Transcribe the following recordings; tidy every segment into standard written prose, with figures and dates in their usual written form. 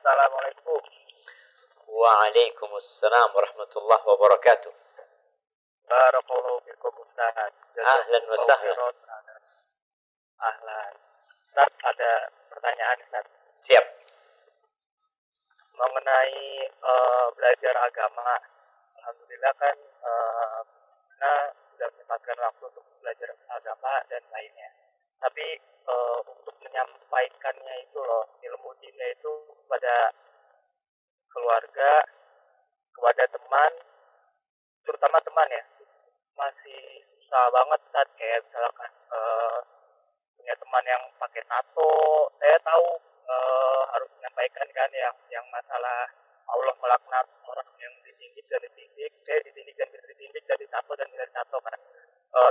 Assalamualaikum. Waalaikumsalam warahmatullahi wabarakatuh. Barakallahu fikum Ustaz. Ahlan wa sahlan. Ahlan. Ustaz, ada pertanyaan Ustaz. Siap. Mengenai belajar agama. Alhamdulillah kan kita sudah menyempatkan waktu untuk belajar agama dan lainnya. Tapi untuk menyampaikannya itu loh, ilmu dinnya itu kepada keluarga, kepada teman, terutama teman ya, masih susah banget saat kayak misalkan punya teman yang pakai tato. Saya tahu harus menyampaikan kan yang masalah Allah melaknat orang yang ditindik dan ditindik, ditindik dan ditindik, dan ditato dan tidak ditato kan.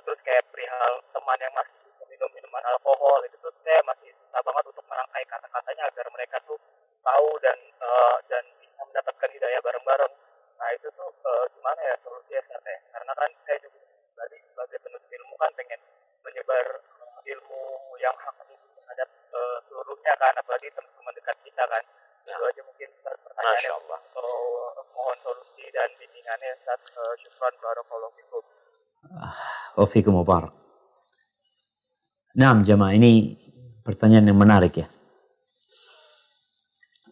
Terus kayak perihal teman yang masih minum minuman alkohol, itu tuh saya masih susah banget untuk merangkai kata-katanya agar mereka tuh tahu dan bisa mendapatkan hidayah bareng-bareng. Nah itu tuh gimana ya solusinya saya? Karena kan saya juga sebagai penuntut ilmu kan pengen menyebar ilmu yang hak itu terhadap seluruhnya kan, apalagi teman-teman dekat kita kan. Itu aja mungkin pertanyaannya. Mohon solusi dan bimbingannya Ustaz. Syukran barakallahu fikum. Wafikum mubarak. Nah jemaah, ini pertanyaan yang menarik ya.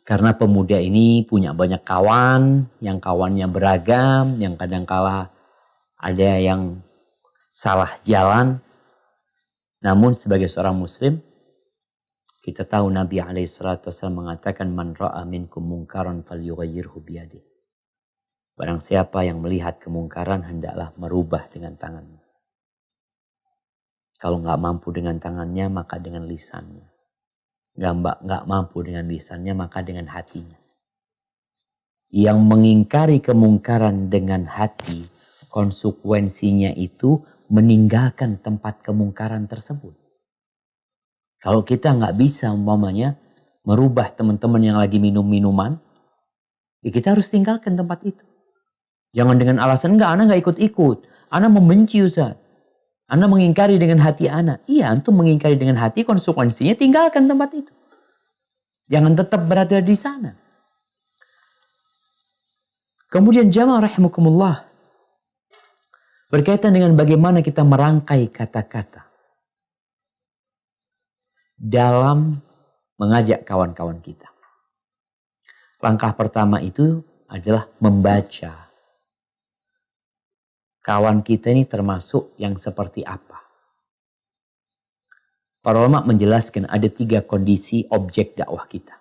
Karena pemuda ini punya banyak kawan, yang kawannya beragam, yang kadangkala ada yang salah jalan. Namun sebagai seorang muslim, kita tahu Nabi SAW mengatakan, Man ra'a minkum mungkaran falyughayyirhu biyadih. Barang siapa yang melihat kemungkaran, hendaklah merubah dengan tangannya. Kalau nggak mampu dengan tangannya, maka dengan lisannya. Nggak mampu dengan lisannya, maka dengan hatinya. Yang mengingkari kemungkaran dengan hati, konsekuensinya itu meninggalkan tempat kemungkaran tersebut. Kalau kita nggak bisa umpamanya merubah teman-teman yang lagi minum minuman, ya kita harus tinggalkan tempat itu. Jangan dengan alasan enggak, anak nggak ikut-ikut, anak membenci Ustaz, anak mengingkari dengan hati anak. Iya, antum mengingkari dengan hati, konsekuensinya tinggalkan tempat itu. Jangan tetap berada di sana. Kemudian jamaah rahimakumullah, berkaitan dengan bagaimana kita merangkai kata-kata dalam mengajak kawan-kawan kita. Langkah pertama itu adalah membaca. Kawan kita ini termasuk yang seperti apa? Para ulama menjelaskan ada 3 kondisi objek dakwah kita.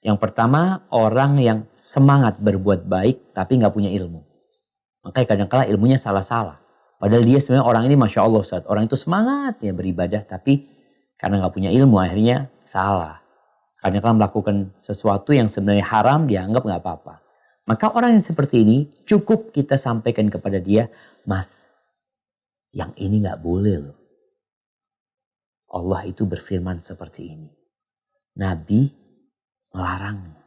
Yang pertama, orang yang semangat berbuat baik tapi nggak punya ilmu. Makanya kadang-kala ilmunya salah-salah. Padahal dia sebenarnya orang ini Masya Allah Ustaz. Orang itu semangat ya beribadah, tapi karena nggak punya ilmu akhirnya salah. Kadang-kala melakukan sesuatu yang sebenarnya haram, dianggap nggak apa-apa. Maka orang yang seperti ini cukup kita sampaikan kepada dia, Mas, yang ini nggak boleh loh. Allah itu berfirman seperti ini. Nabi melarangnya.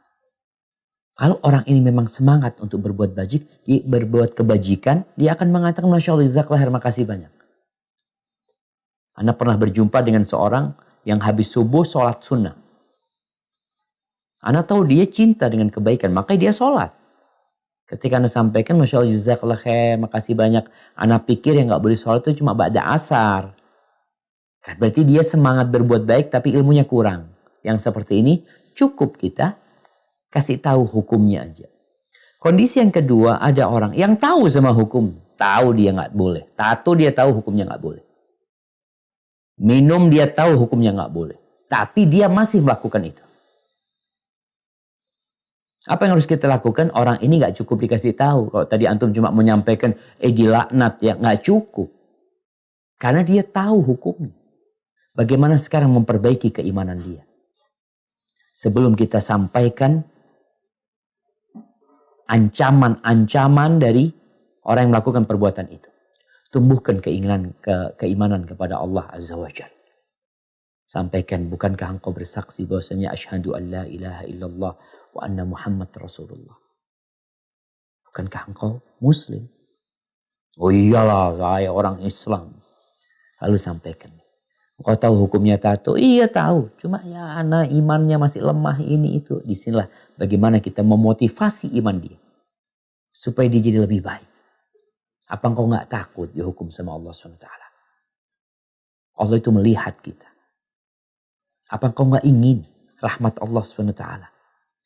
Kalau orang ini memang semangat untuk berbuat berbuat kebajikan, dia akan mengatakan, Masya Allah, jazakallah khair, makasih banyak. Anda pernah berjumpa dengan seorang yang habis subuh sholat sunnah. Anda tahu dia cinta dengan kebaikan, makanya dia sholat. Ketika Anda sampaikan, Masya Allah, jazakallah khair, makasih banyak. Anda pikir yang gak boleh sholat itu cuma ba'da asar. Kan berarti dia semangat berbuat baik tapi ilmunya kurang. Yang seperti ini cukup kita kasih tahu hukumnya aja. Kondisi yang kedua, ada orang yang tahu sama hukum. Tahu dia gak boleh. Tato dia tahu hukumnya gak boleh. Minum dia tahu hukumnya gak boleh. Tapi dia masih melakukan itu. Apa yang harus kita lakukan? Orang ini gak cukup dikasih tahu. Kalau tadi antum cuma menyampaikan, dilaknat ya, gak cukup. Karena dia tahu hukumnya. Bagaimana sekarang memperbaiki keimanan dia? Sebelum kita sampaikan ancaman-ancaman dari orang yang melakukan perbuatan itu. Tumbuhkan keimanan kepada Allah Azza wa Jalla. Sampaikan, bukankah engkau bersaksi bahwasanya asyhadu an la ilaha illallah wa anna Muhammad Rasulullah. Bukankah engkau muslim? Oh iyalah, saya orang Islam. Lalu sampaikan, Kau tahu hukumnya tato? Iya tahu. Cuma ya anak imannya masih lemah ini itu. Disinilah bagaimana kita memotivasi iman dia. Supaya dia jadi lebih baik. Apa engkau gak takut dihukum sama Allah SWT? Allah itu melihat kita. Apa engkau gak ingin rahmat Allah SWT?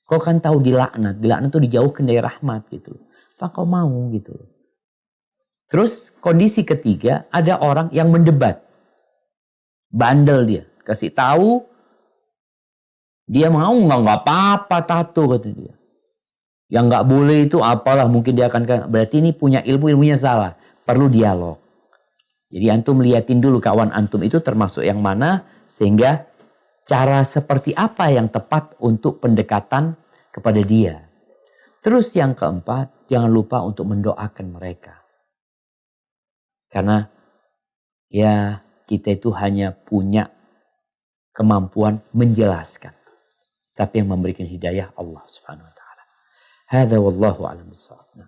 Kau kan tahu dilaknat. Dilaknat itu dijauhkan dari rahmat gitu. Apa engkau mau gitu. Terus kondisi ketiga ada orang yang mendebat. Bandel dia. Kasih tahu. Dia mau nggak apa-apa tato kata dia. Yang nggak boleh itu apalah. Mungkin dia akan. Berarti ini punya ilmunya salah. Perlu dialog. Jadi antum liatin dulu kawan antum itu termasuk yang mana. Sehingga cara seperti apa yang tepat untuk pendekatan kepada dia. Terus yang keempat. Jangan lupa untuk mendoakan mereka. Karena ya kita itu hanya punya kemampuan menjelaskan. Tapi yang memberikan hidayah Allah Subhanahu wa taala. Hadza wallahu a'lam bissawab.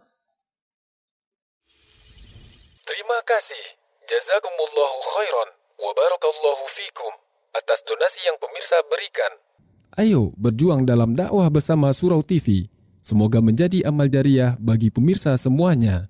Terima kasih. Jazakumullahu khairan wa barakallahu fikum atas donasi yang pemirsa berikan. Ayo berjuang dalam dakwah bersama Surau TV. Semoga menjadi amal jariah bagi pemirsa semuanya.